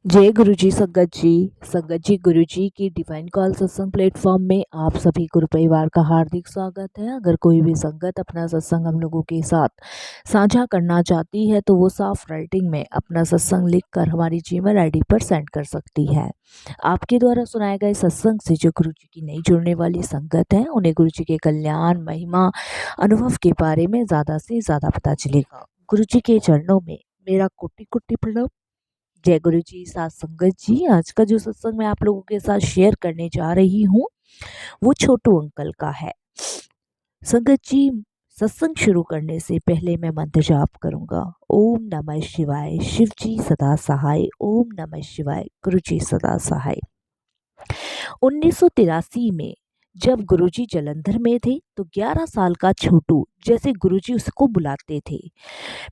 जय गुरुजी संगत जी गुरुजी की डिवाइन कॉल सत्संग प्लेटफॉर्म में आप सभी गुरु परिवार का हार्दिक स्वागत है। अगर कोई भी संगत अपना सत्संग हम लोगों के साथ साझा करना चाहती है तो वो साफ राइटिंग में अपना सत्संग लिखकर हमारी जीमेल आईडी पर सेंड कर सकती है। आपके द्वारा सुनाए गए सत्संग से जो गुरुजी की नई जुड़ने वाली संगत है उन्हें गुरुजी के कल्याण महिमा अनुभव के बारे में ज़्यादा से ज़्यादा पता चलेगा। गुरुजी के चरणों में मेरा कोटि कोटि प्रणाम। जय गुरु जी। साथ संगत जी, आज का जो सत्संग मैं आप लोगों के साथ शेयर करने जा रही हूँ वो छोटू अंकल का है। संगत जी, सत्संग शुरू करने से पहले मैं मंत्र जाप करूंगा। ओम नमः शिवाय, शिव जी सदा सहाय। ओम नमः शिवाय, गुरु जी सदा सहाय। 1983 में जब गुरुजी जलंधर में थे तो 11 साल का छोटू, जैसे गुरुजी उसको बुलाते थे,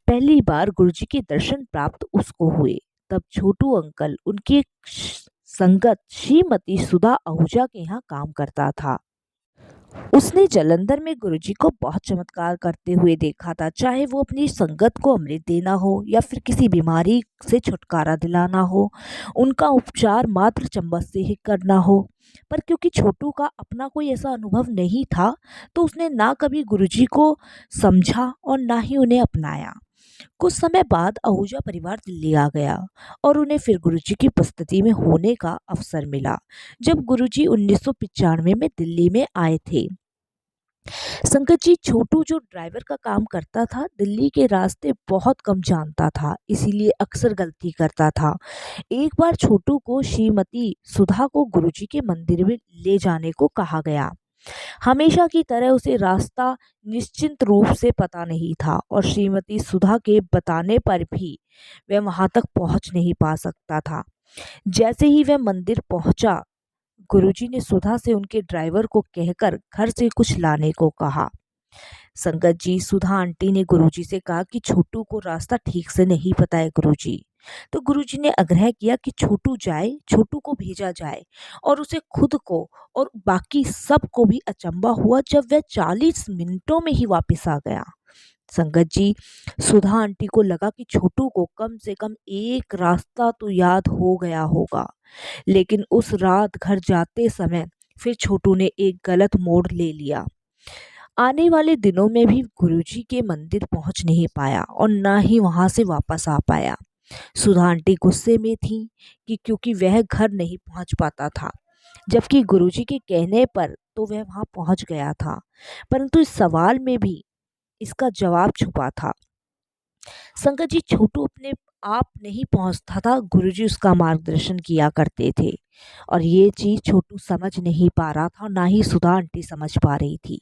पहली बार गुरुजी के दर्शन प्राप्त उसको हुए। तब छोटू अंकल उनकी एक संगत श्रीमती सुधा आहूजा के यहाँ काम करता था। उसने जलंधर में गुरुजी को बहुत चमत्कार करते हुए देखा था, चाहे वो अपनी संगत को अमृत देना हो या फिर किसी बीमारी से छुटकारा दिलाना हो, उनका उपचार मात्र चम्मच से ही करना हो। पर क्योंकि छोटू का अपना कोई ऐसा अनुभव नहीं था तो उसने ना कभी गुरुजी को समझा और ना ही उन्हें अपनाया। कुछ समय बाद आहूजा परिवार दिल्ली आ गया और उन्हें फिर गुरुजी की उपस्थिति में होने का अवसर मिला जब गुरुजी 1995 में दिल्ली में आए थे। संगत जी, छोटू जो ड्राइवर का काम करता था, दिल्ली के रास्ते बहुत कम जानता था, इसीलिए अक्सर गलती करता था। एक बार छोटू को श्रीमती सुधा को गुरुजी के मंदिर में ले जाने को कहा गया। हमेशा की तरह उसे रास्ता निश्चिंत रूप से पता नहीं था और श्रीमती सुधा के बताने पर भी वह वहां तक पहुंच नहीं पा सकता था। जैसे ही वह मंदिर पहुंचा, गुरुजी ने सुधा से उनके ड्राइवर को कहकर घर से कुछ लाने को कहा। संगत जी, सुधा आंटी ने गुरुजी से कहा कि छोटू को रास्ता ठीक से नहीं पता है गुरुजी। तो गुरुजी ने आग्रह किया कि छोटू जाए, छोटू को भेजा जाए और उसे खुद को और बाकी सबको भी अचंभा हुआ जब वह 40 मिनटों में ही वापस आ गया। संगत जी, सुधा आंटी को लगा कि छोटू को कम से कम एक रास्ता तो याद हो गया होगा, लेकिन उस रात घर जाते समय फिर छोटू ने एक गलत मोड़ ले लिया। आने वाले दिनों में भी गुरुजी के मंदिर पहुंच नहीं पाया और ना ही वहां से वापस आ पाया। सुधा आंटी गुस्से में थी कि क्योंकि वह घर नहीं पहुंच पाता था, जबकि गुरुजी के कहने पर तो वह वहां पहुंच गया था, परंतु इस सवाल में भी इसका जवाब छुपा था। संगत जी, छोटू अपने आप नहीं पहुंचता था, गुरुजी उसका मार्गदर्शन किया करते थे और ये चीज छोटू समझ नहीं पा रहा था, ना ही सुधा आंटी समझ पा रही थी।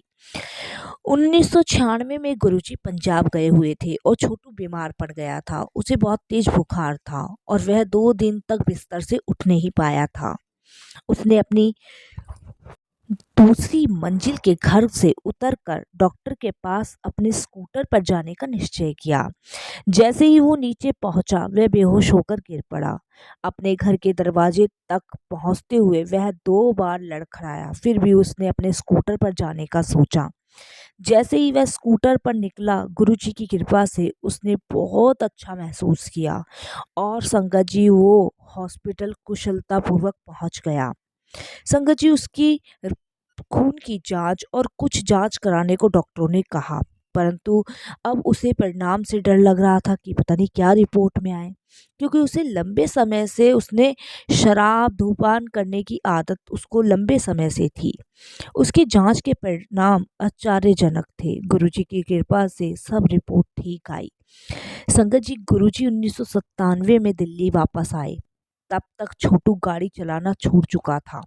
1996 में गुरुजी पंजाब गए हुए थे और छोटू बीमार पड़ गया था। उसे बहुत तेज बुखार था और वह 2 दिन तक बिस्तर से उठ नहीं पाया था। उसने अपनी दूसरी मंजिल के घर से उतरकर डॉक्टर के पास अपने स्कूटर पर जाने का निश्चय किया। जैसे ही वो नीचे पहुंचा, वह बेहोश होकर गिर पड़ा। अपने घर के दरवाजे तक पहुंचते हुए वह 2 बार लड़खड़ाया, फिर भी उसने अपने स्कूटर पर जाने का सोचा। जैसे ही वह स्कूटर पर निकला, गुरुजी की कृपा से उसने बहुत अच्छा महसूस किया और संगत जी वो हॉस्पिटल कुशलतापूर्वक पहुंच गया। संगत जी, उसकी खून की जांच और कुछ जांच कराने को डॉक्टरों ने कहा, परंतु अब उसे परिणाम से डर लग रहा था कि पता नहीं क्या रिपोर्ट में आए, क्योंकि उसे लंबे समय से उसने शराब धूमपान करने की आदत उसको लंबे समय से थी। उसकी जांच के परिणाम आश्चर्यजनक थे। गुरुजी की कृपा से सब रिपोर्ट ठीक आई। संगत जी, गुरुजी 1997 में दिल्ली वापस आए। तब तक छोटू गाड़ी चलाना छूट चुका था,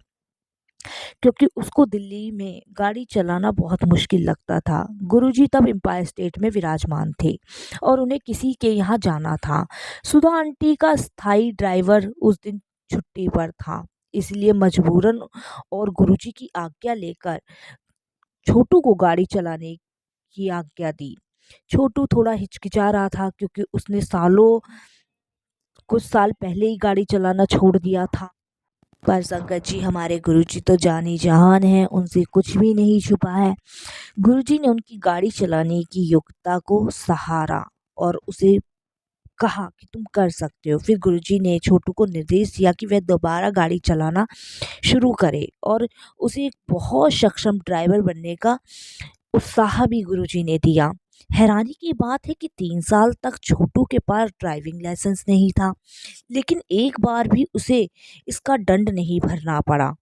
क्योंकि उसको दिल्ली में गाड़ी चलाना बहुत मुश्किल लगता था। गुरुजी तब एम्पायर स्टेट में विराजमान थे और उन्हें किसी के यहाँ जाना था। सुधा आंटी का स्थायी ड्राइवर उस दिन छुट्टी पर था, इसलिए मजबूरन और गुरुजी की आज्ञा लेकर छोटू को गाड़ी चलाने की आज्ञा दी। छोटू थोड़ा हिचकिचा रहा था, क्योंकि उसने कुछ साल पहले ही गाड़ी चलाना छोड़ दिया था। पर संगत जी, हमारे गुरुजी तो जानी जहान है, उनसे कुछ भी नहीं छुपा है। गुरुजी ने उनकी गाड़ी चलाने की योग्यता को सहारा और उसे कहा कि तुम कर सकते हो। फिर गुरुजी ने छोटू को निर्देश दिया कि वह दोबारा गाड़ी चलाना शुरू करे और उसे एक बहुत सक्षम ड्राइवर बनने का उत्साह भी गुरुजी ने दिया। हैरानी की बात है कि 3 साल तक छोटू के पास ड्राइविंग लाइसेंस नहीं था, लेकिन एक बार भी उसे इसका दंड नहीं भरना पड़ा।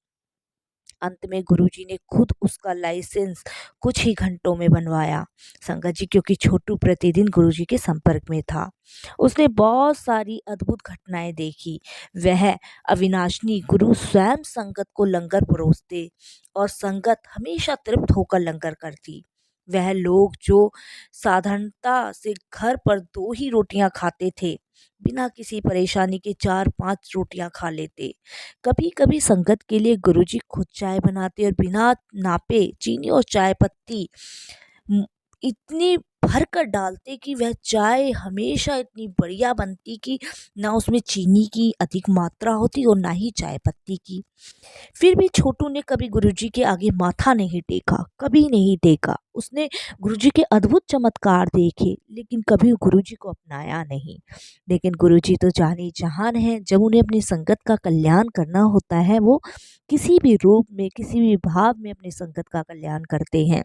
अंत में गुरुजी ने खुद उसका लाइसेंस कुछ ही घंटों में बनवाया। संगत जी, क्योंकि छोटू प्रतिदिन गुरुजी के संपर्क में था, उसने बहुत सारी अद्भुत घटनाएं देखी। वह अविनाशनी गुरु स्वयं संगत को लंगर परोसते और संगत हमेशा तृप्त होकर लंगर करती। वह लोग जो साधारणता से घर पर 2 ही रोटियां खाते थे, बिना किसी परेशानी के 4-5 रोटियां खा लेते। कभी कभी संगत के लिए गुरुजी खुद चाय बनाते और बिना नापे चीनी और चाय पत्ती म, इतनी भर कर डालते कि वह चाय हमेशा इतनी बढ़िया बनती कि ना उसमें चीनी की अधिक मात्रा होती और ना ही चाय पत्ती की। फिर भी छोटू ने कभी गुरुजी के आगे माथा नहीं टेका, कभी नहीं टेका। उसने गुरुजी के अद्भुत चमत्कार देखे, लेकिन कभी गुरुजी को अपनाया नहीं। लेकिन गुरुजी तो जाने जहान है, जब उन्हें अपनी संगत का कल्याण करना होता है, वो किसी भी रूप में, किसी भी भाव में अपनी संगत का कल्याण करते हैं।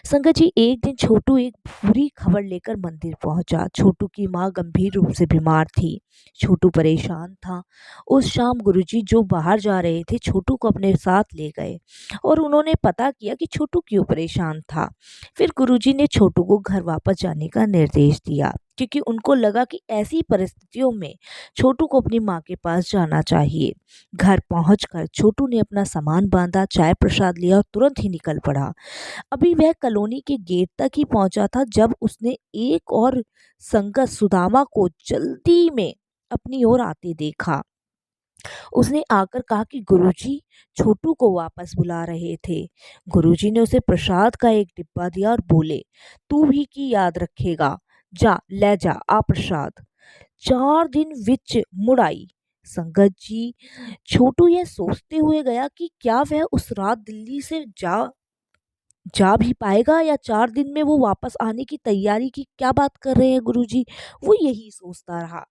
संगत जी, एक दिन छोटू एक बुरी खबर लेकर मंदिर पहुंचा। छोटू की माँ गंभीर रूप से बीमार थी। छोटू परेशान था। उस शाम गुरुजी जो बाहर जा रहे थे, छोटू को अपने साथ ले गए और उन्होंने पता किया कि छोटू क्यों परेशान था। फिर गुरुजी ने छोटू को घर वापस जाने का निर्देश दिया, क्योंकि उनको लगा कि ऐसी परिस्थितियों में छोटू को अपनी माँ के पास जाना चाहिए। घर पहुंचकर छोटू ने अपना सामान बांधा, चाय प्रसाद लिया और तुरंत ही निकल पड़ा। अभी वह कॉलोनी के गेट तक ही पहुंचा था जब उसने एक और संगत सुदामा को जल्दी में अपनी ओर आते देखा। उसने आकर कहा कि गुरुजी छोटू को वापस बुला रहे थे। गुरुजी ने उसे प्रसाद का एक डिब्बा दिया और बोले, तू भी की याद रखेगा, जा ले जा आ प्रसाद। 4 दिन विच मुड़ आई। संगत जी, छोटू यह सोचते हुए गया कि क्या वह उस रात दिल्ली से जा भी पाएगा या 4 दिन में वो वापस आने की तैयारी की क्या बात कर रहे हैं गुरुजी। वो यही सोचता रहा।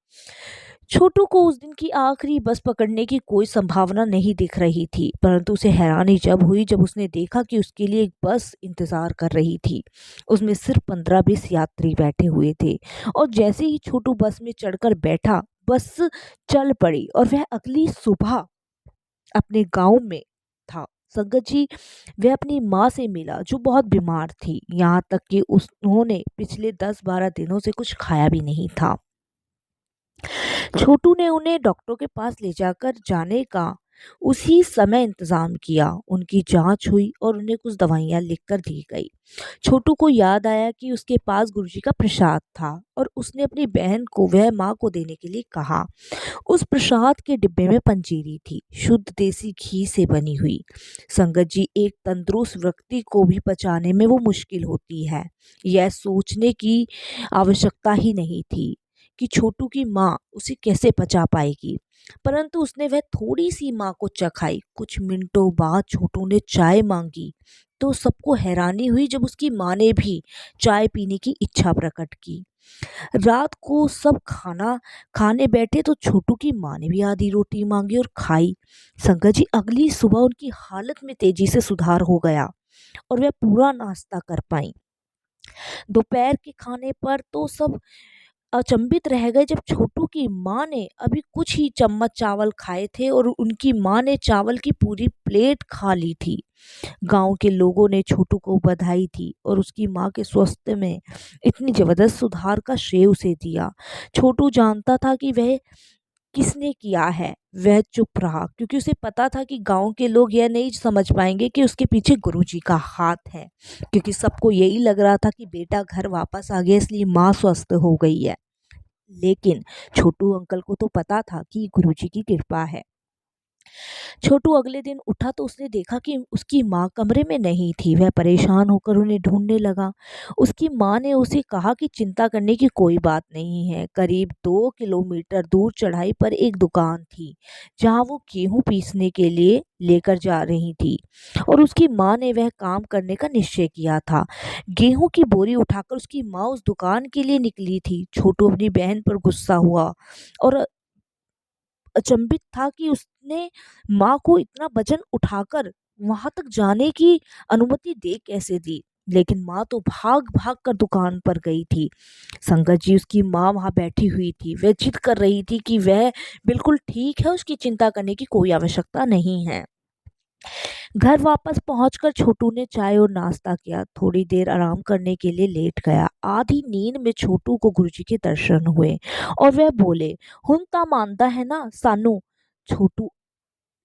छोटू को उस दिन की आखिरी बस पकड़ने की कोई संभावना नहीं दिख रही थी, परंतु उसे हैरानी जब हुई जब उसने देखा कि उसके लिए एक बस इंतजार कर रही थी। उसमें सिर्फ 15-20 यात्री बैठे हुए थे और जैसे ही छोटू बस में चढ़कर बैठा, बस चल पड़ी और वह अगली सुबह अपने गांव में था। संगत जी, वह अपनी माँ से मिला जो बहुत बीमार थी, यहाँ तक कि उन्होंने पिछले 10-12 दिनों से कुछ खाया भी नहीं था। छोटू ने उन्हें डॉक्टर के पास ले जाकर जाने का उसी समय इंतजाम किया। उनकी जांच हुई और उन्हें कुछ दवाइयां लिखकर दी गई। छोटू को याद आया कि उसके पास गुरुजी का प्रसाद था और उसने अपनी बहन को वह माँ को देने के लिए कहा। उस प्रसाद के डिब्बे में पंजीरी थी, शुद्ध देसी घी से बनी हुई। संगत जी, एक तंदुरुस्त व्यक्ति को भी पचाने में वो मुश्किल होती है। यह सोचने की आवश्यकता ही नहीं थी कि छोटू की माँ उसे कैसे पचा पाएगी, परंतु उसने वह थोड़ी सी माँ को चखाई। कुछ मिनटों बाद छोटू ने चाय मांगी तो सबको हैरानी हुई जब उसकी माँ ने भी चाय पीने की इच्छा प्रकट की। रात को सब खाना खाने बैठे तो छोटू की माँ ने भी आधी रोटी मांगी और खाई। संगत जी, अगली सुबह उनकी हालत में तेजी से सुधार हो गया और वह पूरा नाश्ता कर पाई। दोपहर के खाने पर तो सब अचंभित रह गए जब छोटू की माँ ने अभी कुछ ही चम्मच चावल खाए थे और उनकी माँ ने चावल की पूरी प्लेट खा ली थी। गांव के लोगों ने छोटू को बधाई दी और उसकी माँ के स्वास्थ्य में इतनी जबरदस्त सुधार का श्रेय उसे दिया। छोटू जानता था कि वह किसने किया है। वह चुप रहा क्योंकि उसे पता था कि गांव के लोग यह नहीं समझ पाएंगे कि उसके पीछे गुरुजी का हाथ है, क्योंकि सबको यही लग रहा था कि बेटा घर वापस आ गया इसलिए माँ स्वस्थ हो गई है। लेकिन छोटू अंकल को तो पता था कि गुरुजी की कृपा है। छोटू अगले दिन उठा तो उसने देखा कि उसकी माँ कमरे में नहीं थी। वह परेशान होकर उन्हें ढूंढने लगा। उसकी माँ ने उसे कहा कि चिंता करने की कोई बात नहीं है। करीब 2 किलोमीटर दूर चढ़ाई पर एक दुकान थी जहाँ वो गेहूं पीसने के लिए लेकर जा रही थी और उसकी माँ ने वह काम करने का निश्चय किया था। गेहूं की बोरी उठाकर उसकी माँ उस दुकान के लिए निकली थी। छोटू अपनी बहन पर गुस्सा हुआ और अचंभित था कि उसने माँ को इतना वजन उठाकर वहां तक जाने की अनुमति दे कैसे दी। लेकिन माँ तो भाग भाग कर दुकान पर गई थी। संगत जी, उसकी माँ वहां बैठी हुई थी। वह जिद कर रही थी कि वह बिल्कुल ठीक है, उसकी चिंता करने की कोई आवश्यकता नहीं है। घर वापस पहुंचकर छोटू ने चाय और नाश्ता किया। थोड़ी देर आराम करने के लिए लेट गया। आधी नींद में छोटू को गुरुजी के दर्शन हुए और वह बोले, "हुन ता मानता है ना सानू?" छोटू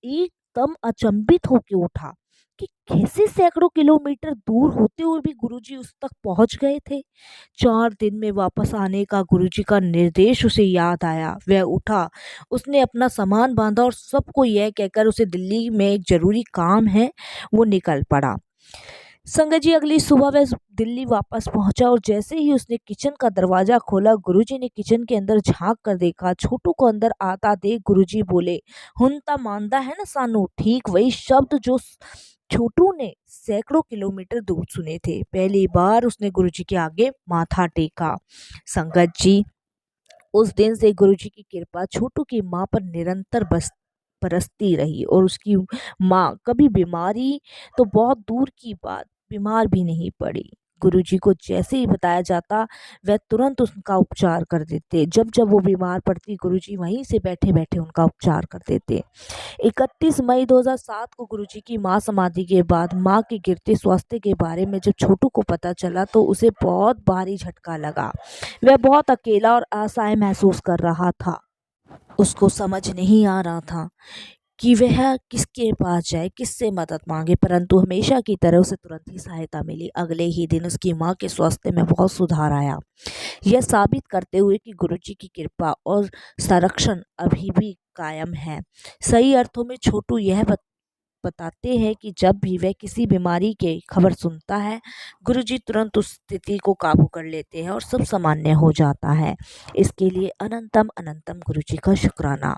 एकदम अचंभित होकर उठा कि कैसे सैकड़ों किलोमीटर दूर होते हुए भी गुरुजी उस तक पहुंच गए थे। 4 दिन में वापस आने का गुरुजी का निर्देश उसे याद आया। वह उठा, उसने अपना सामान बांधा और सबको यह कहकर उसे दिल्ली में एक जरूरी काम है, वो निकल पड़ा। संगत जी, अगली सुबह वह दिल्ली वापस पहुंचा और जैसे ही उसने किचन का दरवाजा खोला, गुरुजी ने किचन के अंदर झांक कर देखा। छोटू को अंदर आता देख गुरुजी बोले, "हुन मानदा है ना सानू?" ठीक वही शब्द जो छोटू ने सैकड़ों किलोमीटर दूर सुने थे। पहली बार उसने गुरुजी के आगे माथा टेका। संगत जी, उस दिन से गुरुजी की कृपा छोटू की माँ पर निरंतर बस बरसती रही और उसकी माँ कभी बीमारी तो बहुत दूर की बात, बीमार भी नहीं पड़ी। गुरुजी को जैसे ही बताया जाता, वह तुरंत उसका उपचार कर देते। जब जब वो बीमार पड़ती, गुरुजी वहीं से बैठे बैठे उनका उपचार कर देते। 31 मई 2007 को गुरुजी की मां समाधि के बाद मां के गिरते स्वास्थ्य के बारे में जब छोटू को पता चला तो उसे बहुत भारी झटका लगा। वह बहुत अकेला और असहाय महसूस कर रहा था। उसको समझ नहीं आ रहा था कि वह किसके पास जाए, किससे मदद मांगे, परंतु हमेशा की तरह उसे तुरंत ही सहायता मिली। अगले ही दिन उसकी मां के स्वास्थ्य में बहुत सुधार आया, यह साबित करते हुए कि गुरुजी की कृपा और संरक्षण अभी भी कायम है। सही अर्थों में छोटू यह बताते हैं कि जब भी वह किसी बीमारी के खबर सुनता है, गुरुजी तुरंत उस स्थिति को काबू कर लेते हैं और सब सामान्य हो जाता है। इसके लिए अनंतम अनंतम गुरुजी का शुक्राना।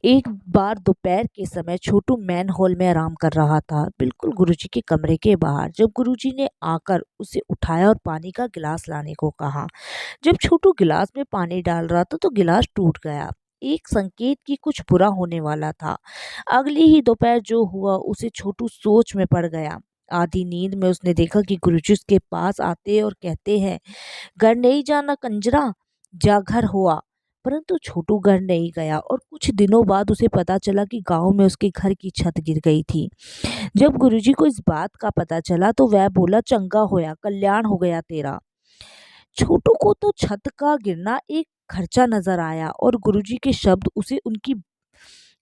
एक बार दोपहर के समय छोटू मैन हॉल में आराम कर रहा था, बिल्कुल गुरुजी के कमरे के बाहर, जब गुरुजी ने आकर उसे उठाया और पानी का गिलास लाने को कहा। जब छोटू गिलास में पानी डाल रहा था तो गिलास टूट गया, एक संकेत कि कुछ बुरा होने वाला था। अगली ही दोपहर जो हुआ उसे छोटू सोच में पड़ गया। आधी नींद में उसने देखा कि गुरुजी उसके पास आते और कहते हैं, "घर नहीं जाना कंजरा, जा घर हुआ।" परंतु छोटू घर नहीं गया और कुछ दिनों बाद उसे पता चला कि गांव में उसके घर की छत गिर गई थी। जब गुरुजी को इस बात का पता चला तो वह बोला, "चंगा होया, कल्याण हो गया तेरा।" छोटू को तो छत का गिरना एक खर्चा नजर आया और गुरुजी के शब्द उसे उनकी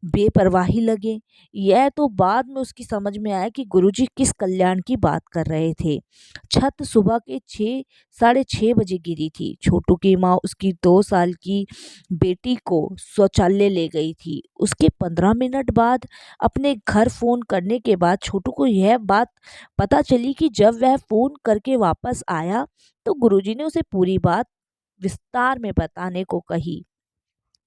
बेपरवाही लगे। यह तो बाद में उसकी समझ में आया कि गुरुजी किस कल्याण की बात कर रहे थे। छत सुबह के 6, साढ़े 6 बजे गिरी थी। छोटू की माँ उसकी 2 साल की बेटी को शौचालय ले गई थी। उसके 15 मिनट बाद अपने घर फोन करने के बाद छोटू को यह बात पता चली कि जब वह फोन करके वापस आया तो गुरुजी ने उसे पूरी बात विस्तार में बताने को कही।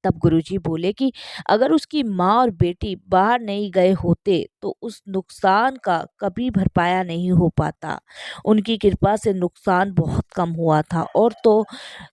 तब गुरुजी बोले कि अगर उसकी माँ और बेटी बाहर नहीं गए होते तो उस नुकसान का कभी भरपाया नहीं हो पाता। उनकी कृपा से नुकसान बहुत कम हुआ था। और तो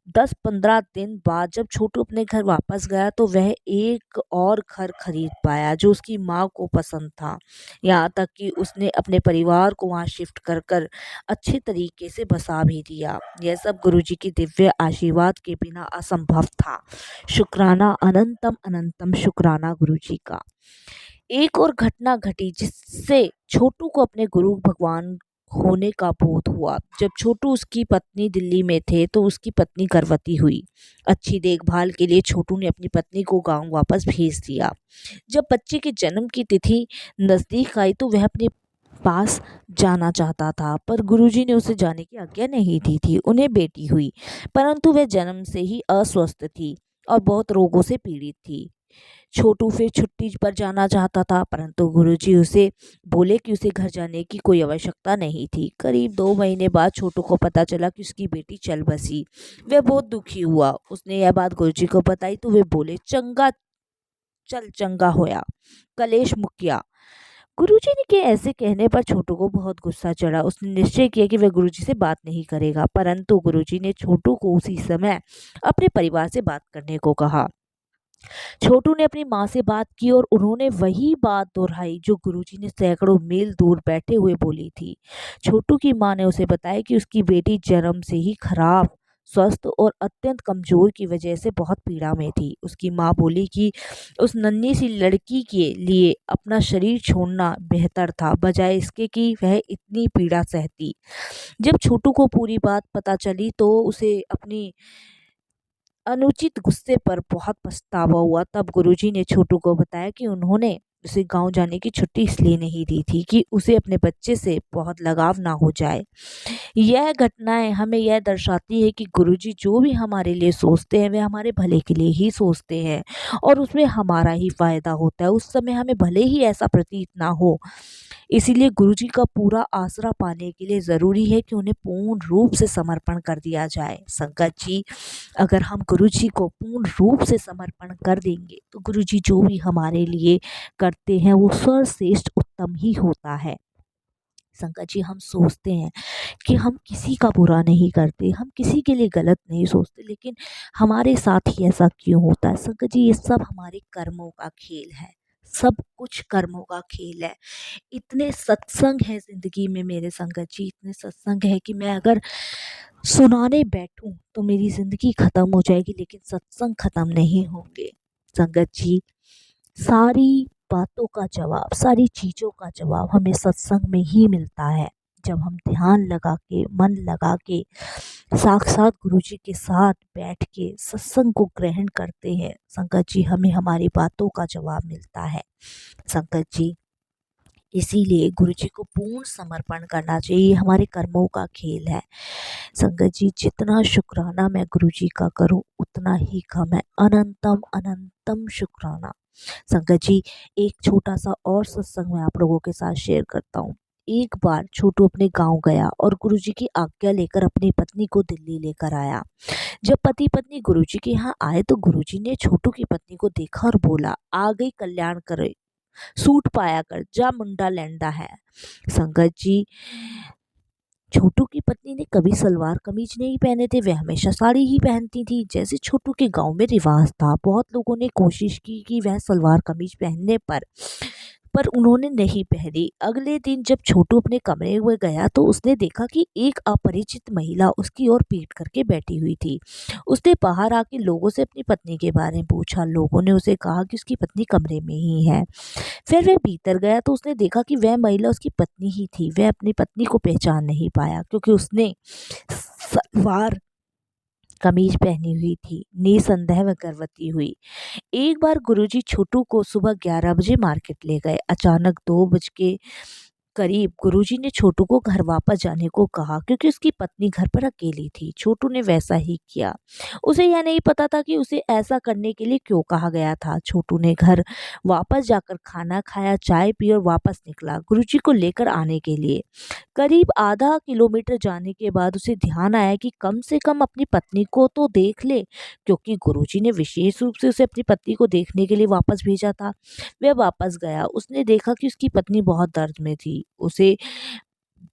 10-15 दिन बाद जब छोटू अपने घर वापस गया तो वह एक और घर खरीद पाया जो उसकी माँ को पसंद था। यहाँ तक कि उसने अपने परिवार को वहाँ शिफ्ट कर कर अच्छे तरीके से बसा भी दिया। यह सब गुरुजी की दिव्य आशीर्वाद के बिना असंभव था। शुक्राना, अनंतम अनंतम शुक्राना गुरुजी का। एक और घटना घटी जिससे छोटू को अपने गुरु भगवान होने का बोध हुआ। जब छोटू उसकी पत्नी दिल्ली में थे तो उसकी पत्नी गर्भवती हुई। अच्छी देखभाल के लिए छोटू ने अपनी पत्नी को गांव वापस भेज दिया। जब बच्चे के जन्म की तिथि नजदीक आई तो वह अपने पास जाना चाहता था, पर गुरुजी ने उसे जाने की आज्ञा नहीं दी थी। उन्हें बेटी हुई, परंतु वह जन्म से ही अस्वस्थ थी और बहुत रोगों से पीड़ित थी। छोटू फिर छुट्टी पर जाना चाहता था, परंतु गुरुजी उसे बोले कि उसे घर जाने की कोई आवश्यकता नहीं थी। करीब 2 महीने बाद छोटू को पता चला कि उसकी बेटी चल बसी। वह बहुत दुखी हुआ। उसने यह बात गुरुजी को बताई तो वे बोले, चंगा चल चंगा होया, कलेश मुकिया। गुरुजी ने के ऐसे कहने पर छोटू को बहुत गुस्सा चढ़ा। उसने निश्चय किया कि वह गुरुजी से बात नहीं करेगा, परंतु गुरुजी ने छोटू को उसी समय अपने परिवार से बात करने को कहा। छोटू ने अपनी माँ से बात की और उन्होंने वही बात दोहराई जो गुरुजी ने सैकड़ों मील दूर बैठे हुए बोली थी। छोटू की माँ ने उसे बताया कि उसकी बेटी जन्म से ही खराब स्वस्थ और अत्यंत कमजोर की वजह से बहुत पीड़ा में थी। उसकी माँ बोली कि उस नन्ही सी लड़की के लिए अपना शरीर छोड़ना बेहतर था, बजाय इसके कि वह इतनी पीड़ा सहती। जब छोटू को पूरी बात पता चली तो उसे अपनी अनुचित गुस्से पर बहुत पछतावा हुआ। तब गुरुजी ने छोटू को बताया कि उन्होंने उसे गांव जाने की छुट्टी इसलिए नहीं दी थी कि उसे अपने बच्चे से बहुत लगाव ना हो जाए। यह घटनाएं हमें यह दर्शाती है कि गुरुजी जो भी हमारे लिए सोचते हैं वे हमारे भले के लिए ही सोचते हैं और उसमें हमारा ही फायदा होता है। उस समय हमें भले ही ऐसा प्रतीत ना हो, इसीलिए गुरुजी का पूरा आसरा पाने के लिए ज़रूरी है कि उन्हें पूर्ण रूप से समर्पण कर दिया जाए। संगत जी, अगर हम गुरुजी को पूर्ण रूप से समर्पण कर देंगे तो गुरुजी जो भी हमारे लिए करते हैं वो सर्वश्रेष्ठ उत्तम ही होता है। संगत जी, हम सोचते हैं कि हम किसी का बुरा नहीं करते, हम किसी के लिए गलत नहीं सोचते, लेकिन हमारे साथ ही ऐसा क्यों होता है? संगत जी, ये सब हमारे कर्मों का खेल है। सब कुछ कर्मों का खेल है। इतने सत्संग है जिंदगी में मेरे संगत जी, इतने सत्संग है कि मैं अगर सुनाने बैठूं तो मेरी जिंदगी खत्म हो जाएगी, लेकिन सत्संग खत्म नहीं होंगे। संगत जी, सारी बातों का जवाब, सारी चीज़ों का जवाब हमें सत्संग में ही मिलता है। जब हम ध्यान लगा के, मन लगा के साक्षात गुरुजी के साथ बैठ के सत्संग को ग्रहण करते हैं, संगत जी, हमें हमारी बातों का जवाब मिलता है। संगत जी, इसीलिए गुरुजी को पूर्ण समर्पण करना चाहिए। हमारे कर्मों का खेल है। संगत जी, जितना शुक्राना मैं गुरुजी का करूं उतना ही कम है। अनंतम अनंतम शुक्राना। संगत जी, एक छोटा सा और सत्संग मैं आप लोगों के साथ शेयर करता हूँ। एक बार छोटू अपने गांव गया और गुरुजी की आज्ञा लेकर अपनी पत्नी को दिल्ली लेकर आया। जब पति पत्नी गुरुजी के यहाँ आए तो गुरुजी ने छोटू की पत्नी को देखा और बोला, आ गई कल्याण करे, सूट पाया कर, जा मुंडा लैंडा है। संगत जी, छोटू की पत्नी ने कभी सलवार कमीज नहीं पहने थे, वह हमेशा साड़ी ही पहनती थी जैसे छोटू के गांव में रिवाज था। बहुत लोगों ने कोशिश की कि वह सलवार कमीज पहनने पर उन्होंने नहीं पहनी। अगले दिन जब छोटू अपने कमरे में गया तो उसने देखा कि एक अपरिचित महिला उसकी ओर पीट करके बैठी हुई थी। उसने बाहर आके लोगों से अपनी पत्नी के बारे में पूछा। लोगों ने उसे कहा कि उसकी पत्नी कमरे में ही है। फिर वह भीतर गया तो उसने देखा कि वह महिला उसकी पत्नी ही थी। वह अपनी पत्नी को पहचान नहीं पाया क्योंकि उसने सलवार कमीज पहनी हुई थी। निसंदेह वह गर्भवती हुई। एक बार गुरुजी छोटू को सुबह 11 बजे मार्केट ले गए। अचानक 2 बज के करीब गुरुजी ने छोटू को घर वापस जाने को कहा क्योंकि उसकी पत्नी घर पर अकेली थी। छोटू ने वैसा ही किया। उसे यह नहीं पता था कि उसे ऐसा करने के लिए क्यों कहा गया था। छोटू ने घर वापस जाकर खाना खाया, चाय पी और वापस निकला गुरुजी को लेकर आने के लिए। करीब आधा किलोमीटर जाने के बाद उसे ध्यान आया कि कम से कम अपनी पत्नी को तो देख ले, क्योंकि गुरुजी ने विशेष रूप से उसे अपनी पत्नी को देखने के लिए वापस भेजा था। वह वापस गया। उसने देखा कि उसकी पत्नी बहुत दर्द में थी। उसे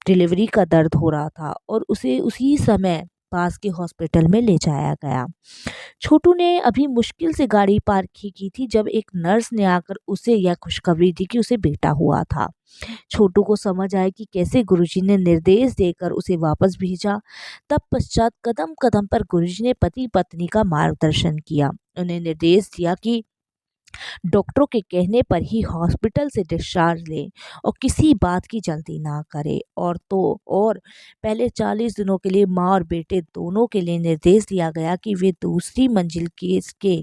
डिलीवरी का दर्द हो रहा था और उसे उसी समय पास के हॉस्पिटल में ले जाया गया। छोटू ने अभी मुश्किल से गाड़ी पार्क की थी जब एक नर्स ने आकर उसे यह खुशखबरी दी कि उसे बेटा हुआ था। छोटू को समझ आया कि कैसे गुरुजी ने निर्देश देकर उसे वापस भेजा। तब पश्चात कदम कदम पर गुरुजी ने पति पत्नी का मार्गदर्शन किया। उन्हें निर्देश दिया कि डॉक्टरों के कहने पर ही हॉस्पिटल से डिस्चार्ज लें और किसी बात की जल्दी ना करें। और पहले 40 दिनों के लिए माँ और बेटे दोनों के लिए निर्देश दिया गया कि वे दूसरी मंजिल के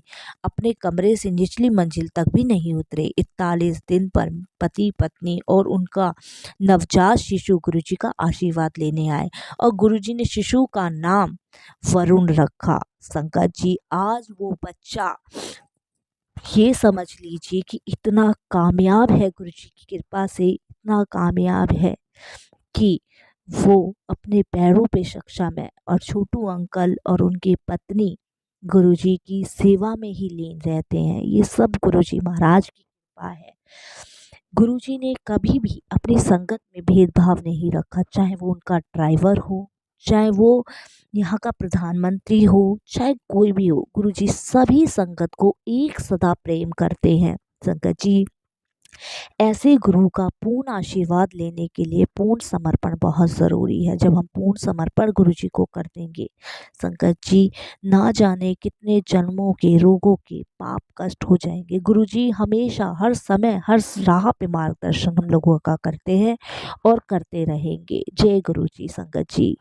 अपने कमरे से निचली मंजिल तक भी नहीं उतरे। 41 दिन पर पति पत्नी और उनका नवजात शिशु गुरुजी का आशीर्वाद लेने आए और गुरुजी ने शिशु का नाम वरुण रखा। संगत जी, आज वो बच्चा ये समझ लीजिए कि इतना कामयाब है, गुरु जी की कृपा से इतना कामयाब है कि वो अपने पैरों पे सक्षम है और छोटू अंकल और उनकी पत्नी गुरुजी की सेवा में ही लीन रहते हैं। ये सब गुरुजी महाराज की कृपा है। गुरुजी ने कभी भी अपनी संगत में भेदभाव नहीं रखा, चाहे वो उनका ड्राइवर हो, चाहे वो यहाँ का प्रधानमंत्री हो, चाहे कोई भी हो। गुरुजी सभी संगत को एक सदा प्रेम करते हैं। संगत जी, ऐसे गुरु का पूर्ण आशीर्वाद लेने के लिए पूर्ण समर्पण बहुत ज़रूरी है। जब हम पूर्ण समर्पण गुरु जी को कर देंगे, संगत जी, ना जाने कितने जन्मों के रोगों के पाप कष्ट हो जाएंगे। गुरु जी हमेशा, हर समय, हर राह पे मार्गदर्शन हम लोगों का करते हैं और करते रहेंगे। जय गुरु जी। संगत जी।